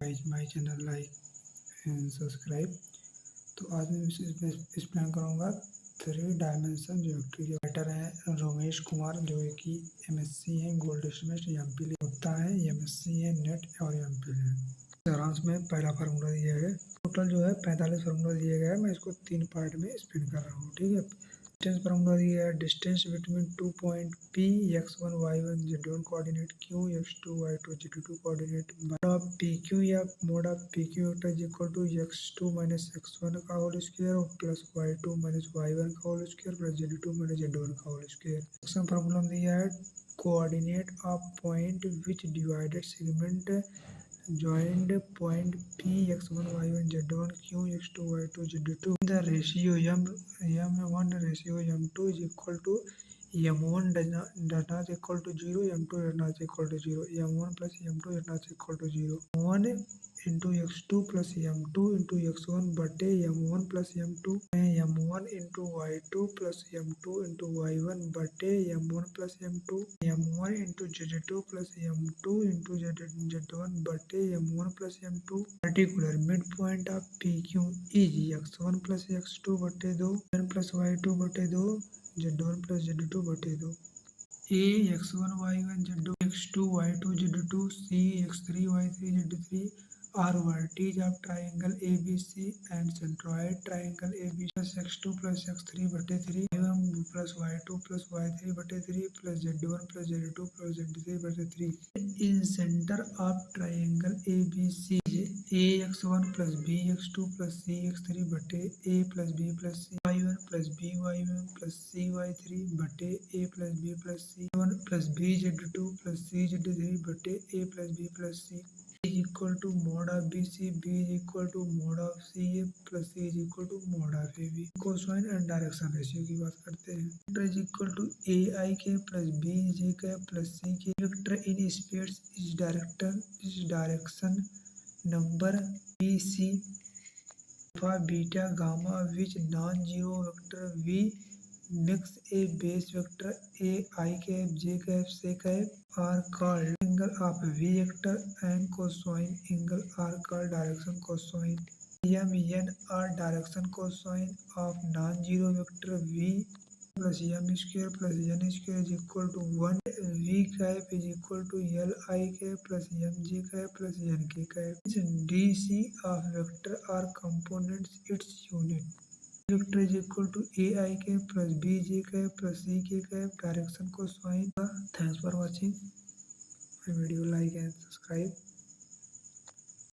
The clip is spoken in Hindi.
My channel like and subscribe. तो आज मैं एक्सप्लेन करूँगा 3 डायमेंशन ज्योमेट्री के राइटर हैं रमेश कुमार, जो है कि एमएससी हैं गोल्ड स्मिथ एमपी गुप्ता है, एमएससी है नेट और एमपी है। सारांश में पहला फार्मूला दिया है, टोटल जो है 45 फार्मूला दिया गया है। मैं इसको 3 पार्ट में एक्सप्लेन कर रहा हूँ, ठीक है। डिस्टेंस फार्मूला दिया है, distance between 2 point P x1 y1 z1 coordinate Q x2 y2 z2 coordinate mod of PQ या mod of PQ vector is equal to x2 minus x1 का whole square plus y2 minus y1 का whole square plus z2 minus z1 का होल स्क्वायर। सेक्शन फार्मूला दिया है, coordinate of point which divided segment joined point P x1 y1 z1 Q x2 y2 z2. The ratio m1 ratio m2 is equal to m1 does not equal to 0, m2 does not equal to 0, m1 plus m2 does not equal to 0. 1 into x2 plus m2 into x1 बटे m1 plus m2 m1 into y2 plus m2 into y1 बटे m1 plus m2 m1 into z2 plus m2 into z1 बटे m1 plus m2। Particular mid point of PQ is x1 plus x2 बटे 2 n plus y2 बटे 2 z1 plus z2 बटे 2। A x1 y1 z2 x2 y2 z2 C x3 y3 z3 are vertices of triangle ABC and centroid triangle ABC plus x2 plus x3 बटे 3 y1 plus y2 plus y3 बटे 3 plus z1 plus z2 plus z3 बटे 3। In center of triangle ABC ax1 plus bx2 plus cx3 बटे a plus b plus c y1 plus by1 plus cy3 बटे a plus b plus c1 plus bz2 plus cz3 बटे a plus b plus c is equal to mod of BC, B is equal to mod of CA plus C is equal to mod of AB। Cosine and direction ratio की बात करते हैं। Vector is equal to AI K plus BJ K plus C K. Vector in space is direction number BC alpha beta gamma which non zero vector V makes a base vector a I cap j cap c cap are called angle of V vector and cosine angle are called direction cosine। m n are direction cosine of non-zero vector V plus m square plus n square is equal to 1। V cap is equal to L I cap plus m j cap plus n k cap। DC of vector are components its unit। Vector is equal to AI K plus BJ K plus C K direction cosine. Thanks for watching. Video like and subscribe.